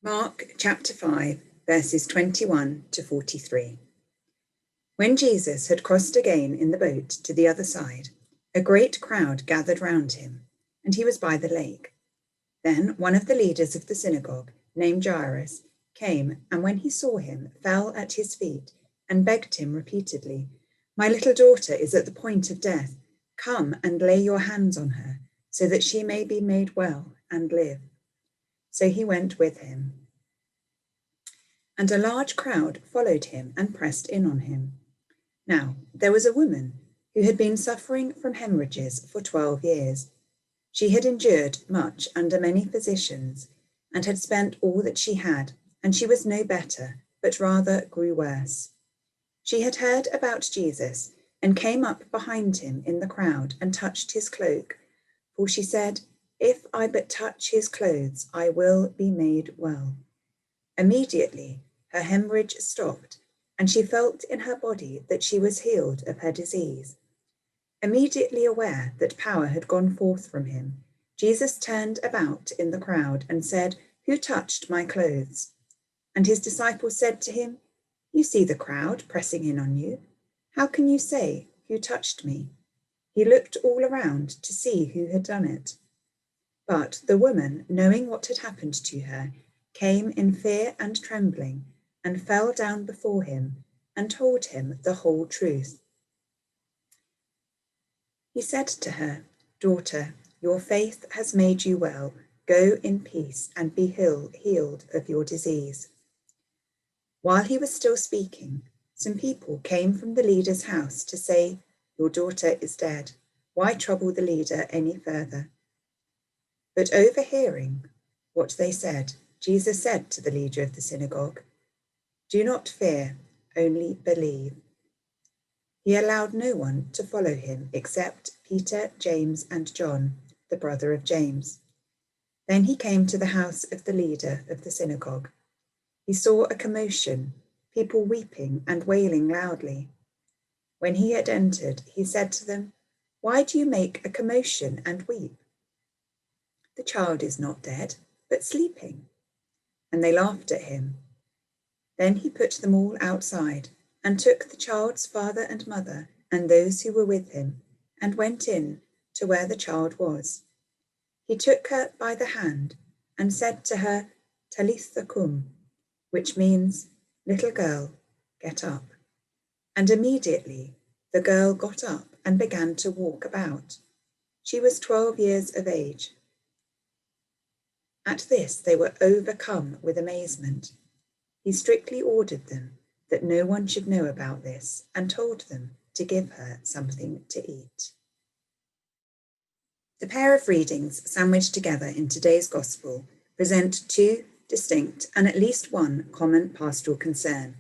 Mark chapter 5, verses 21 to 43. When Jesus had crossed again in the boat to the other side, a great crowd gathered round him, and he was by the lake. Then one of the leaders of the synagogue, named Jairus, came, and when he saw him, fell at his feet and begged him repeatedly, "My little daughter is at the point of death. Come and lay your hands on her, so that she may be made well and live." So he went with him. And a large crowd followed him and pressed in on him. Now there was a woman who had been suffering from hemorrhages for 12 years. She had endured much under many physicians and had spent all that she had, and she was no better, but rather grew worse. She had heard about Jesus and came up behind him in the crowd and touched his cloak, for she said, "If I but touch his clothes, I will be made well." Immediately her hemorrhage stopped, and she felt in her body that she was healed of her disease. Immediately aware that power had gone forth from him, Jesus turned about in the crowd and said, "Who touched my clothes?" And his disciples said to him, "You see the crowd pressing in on you. How can you say, 'Who touched me?'" He looked all around to see who had done it. But the woman, knowing what had happened to her, came in fear and trembling, and fell down before him and told him the whole truth. He said to her, "Daughter, your faith has made you well. Go in peace and be healed of your disease." While he was still speaking, some people came from the leader's house to say, "Your daughter is dead. Why trouble the leader any further?" But overhearing what they said, Jesus said to the leader of the synagogue, "Do not fear, only believe." He allowed no one to follow him except Peter, James, and John, the brother of James. Then he came to the house of the leader of the synagogue. He saw a commotion, people weeping and wailing loudly. When he had entered, he said to them, "Why do you make a commotion and weep? The child is not dead, but sleeping." And they laughed at him. Then he put them all outside and took the child's father and mother and those who were with him and went in to where the child was. He took her by the hand and said to her, "Talitha cum," which means, "Little girl, get up." And immediately the girl got up and began to walk about. She was 12 years of age. At this they were overcome with amazement. He strictly ordered them that no one should know about this and told them to give her something to eat. The pair of readings sandwiched together in today's Gospel present two distinct and at least one common pastoral concern.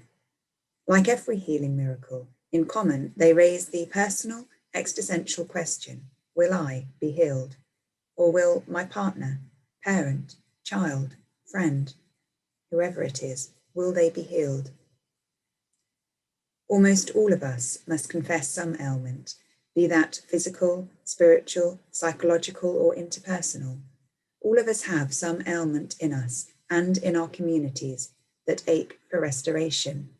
Like every healing miracle, in common they raise the personal, existential question, will I be healed? Or will my partner, parent, child, friend, whoever it is, will they be healed? Almost all of us must confess some ailment, be that physical, spiritual, psychological, or interpersonal. All of us have some ailment in us and in our communities that ache for restoration.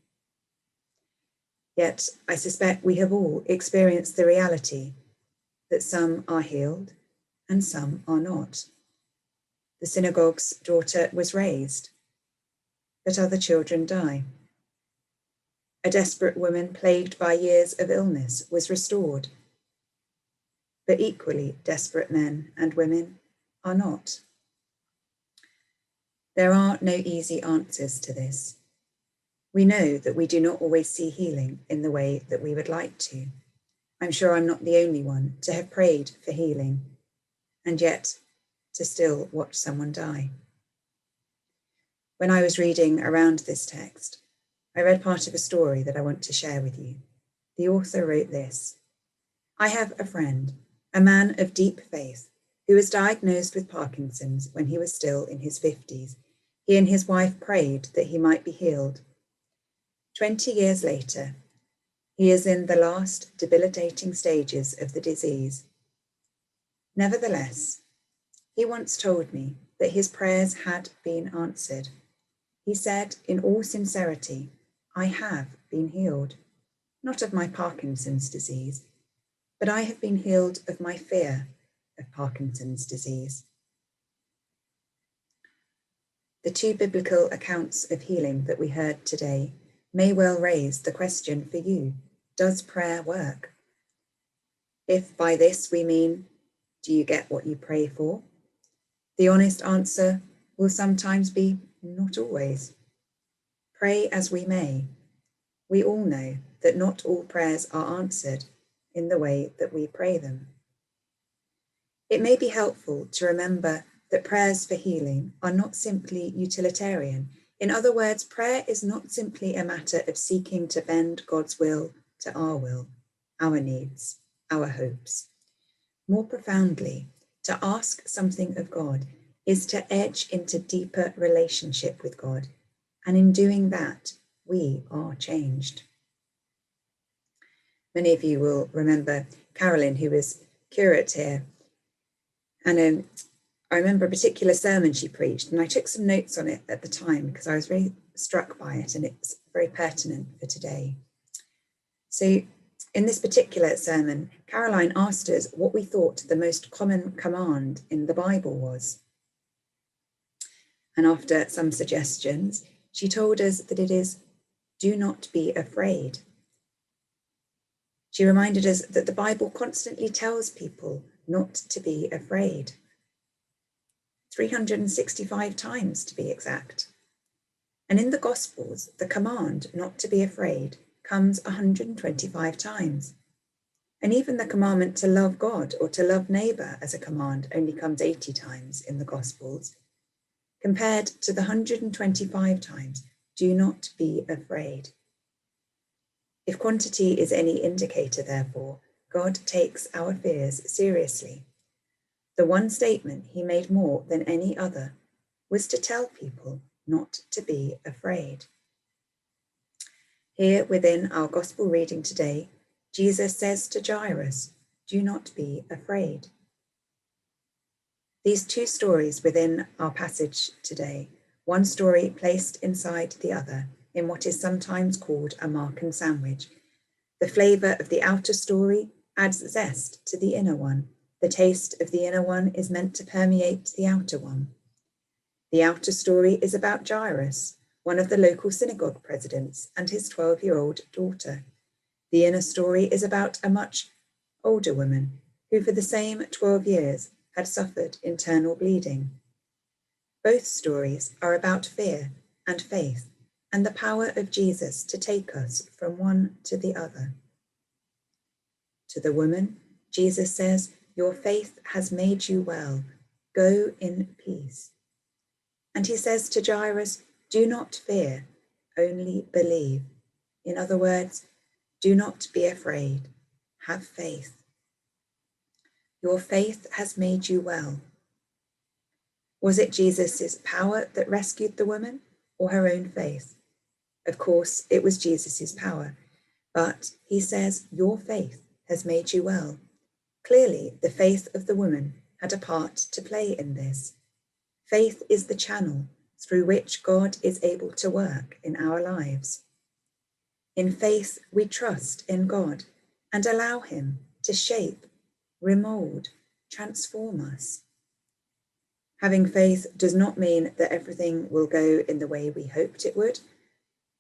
Yet I suspect we have all experienced the reality that some are healed and some are not. The synagogue's daughter was raised, but other children die. A desperate woman plagued by years of illness was restored, but equally desperate men and women are not. There are no easy answers to this. We know that we do not always see healing in the way that we would like to. I'm sure I'm not the only one to have prayed for healing, and yet to still watch someone die. When I was reading around this text, I read part of a story that I want to share with you. The author wrote this: "I have a friend, a man of deep faith, who was diagnosed with Parkinson's when he was still in his 50s. He and his wife prayed that he might be healed. 20 years later, he is in the last debilitating stages of the disease. Nevertheless, he once told me that his prayers had been answered he said in all sincerity, I have been healed, not of my Parkinson's disease, but I have been healed of my fear of Parkinson's disease. The two biblical accounts of healing that we heard today may well raise the question for you, does prayer work? If by this we mean, do you get what you pray for? The honest answer will sometimes be, not always. Pray as we may, we all know that not all prayers are answered in the way that we pray them. It may be helpful to remember that prayers for healing are not simply utilitarian. In other words, prayer is not simply a matter of seeking to bend God's will to our will, our needs, our hopes. More profoundly, to ask something of God is to edge into deeper relationship with God, and in doing that, we are changed. Many of you will remember Carolyn, who was curate here, and I remember a particular sermon she preached, and I took some notes on it at the time because I was very struck by it, and it's very pertinent for today. So in this particular sermon, Caroline asked us what we thought the most common command in the Bible was. And after some suggestions, she told us that it is, do not be afraid. She reminded us that the Bible constantly tells people not to be afraid. 365 times to be exact. And in the Gospels, the command not to be afraid comes 125 times. And even the commandment to love God or to love neighbour as a command only comes 80 times in the Gospels, compared to the 125 times, do not be afraid. If quantity is any indicator, therefore, God takes our fears seriously. The one statement he made more than any other was to tell people not to be afraid. Here within our gospel reading today, Jesus says to Jairus, do not be afraid. These two stories within our passage today, one story placed inside the other in what is sometimes called a Markan sandwich. The flavour of the outer story adds zest to the inner one. The taste of the inner one is meant to permeate the outer one. The outer story is about Jairus, one of the local synagogue presidents, and his 12-year-old daughter. The inner story is about a much older woman who for the same 12 years had suffered internal bleeding. Both stories are about fear and faith and the power of Jesus to take us from one to the other. To the woman, Jesus says, your faith has made you well. Go in peace. And he says to Jairus, do not fear, only believe. In other words, do not be afraid. Have faith. Your faith has made you well. Was it Jesus' power that rescued the woman or her own faith? Of course, it was Jesus' power, but he says, your faith has made you well. Clearly, the faith of the woman had a part to play in this. Faith is the channel through which God is able to work in our lives. In faith, we trust in God and allow him to shape, remold, transform us. Having faith does not mean that everything will go in the way we hoped it would,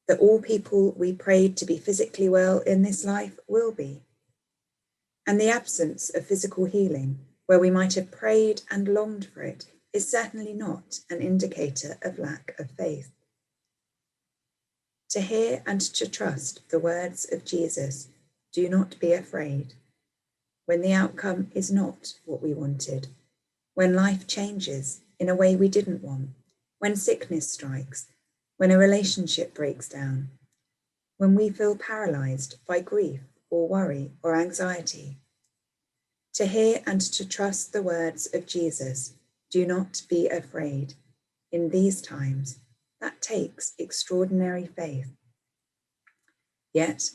that all people we prayed to be physically well in this life will be. And the absence of physical healing, where we might have prayed and longed for it, is certainly not an indicator of lack of faith. To hear and to trust the words of Jesus, do not be afraid, when the outcome is not what we wanted, when life changes in a way we didn't want, when sickness strikes, when a relationship breaks down, when we feel paralyzed by grief or worry or anxiety. To hear and to trust the words of Jesus, do not be afraid. In these times, that takes extraordinary faith. Yet,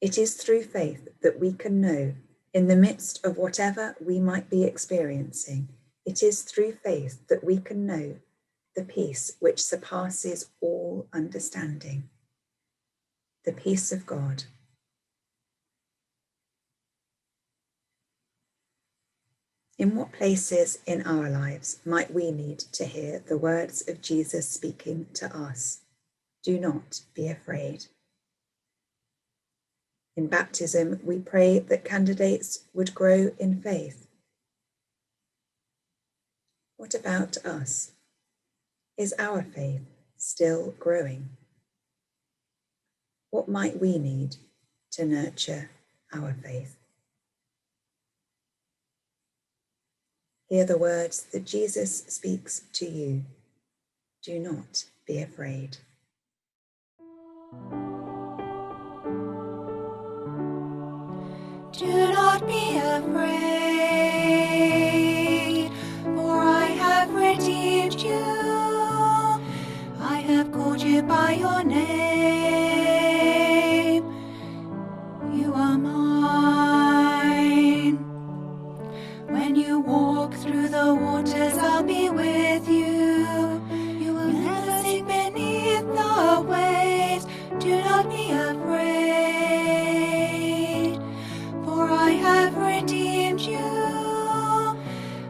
it is through faith that we can know, in the midst of whatever we might be experiencing, it is through faith that we can know the peace which surpasses all understanding, the peace of God. In what places in our lives might we need to hear the words of Jesus speaking to us? Do not be afraid. In baptism, we pray that candidates would grow in faith. What about us? Is our faith still growing? What might we need to nurture our faith? Hear the words that Jesus speaks to you. Do not be afraid. Do not be afraid, for I have redeemed you. I have called you by your name. You are mine. When you walk through the waters, I'll be with you. You will never sink beneath the waves. Do not be afraid, for I have redeemed you.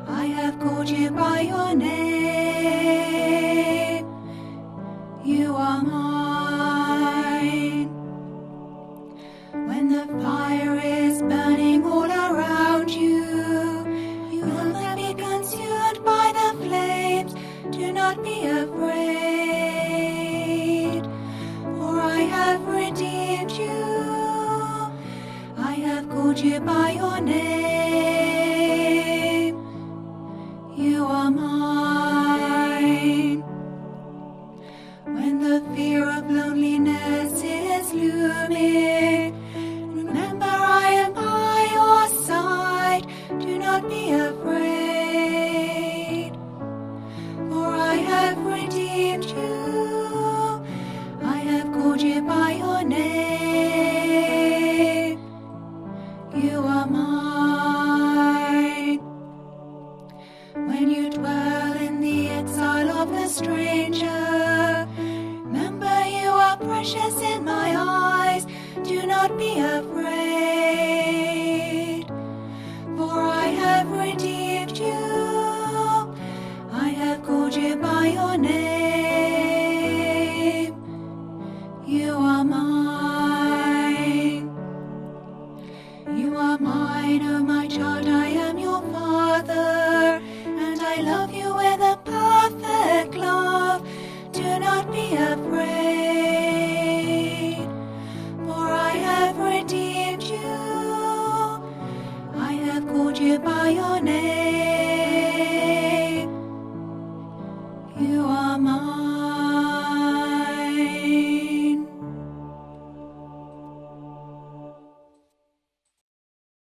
I have called you by your name. You are mine. When the fire is burning all around you, you will not be consumed by the flames. Do not be afraid, for I have redeemed you. I have called you by your name. You are mine. When the fear of loneliness is looming, remember I am by your side. Do not be afraid, for I have redeemed you. I have called you by your name. You are mine. When you dwell in the exile of the stranger, remember you are precious in my eyes. Do not be afraid, for I have redeemed you. I have called you by your name. You are mine. You are mine, oh my child, I am your father, and I love you with a perfect love. Do not be afraid, for I have redeemed you. I have called you by your name.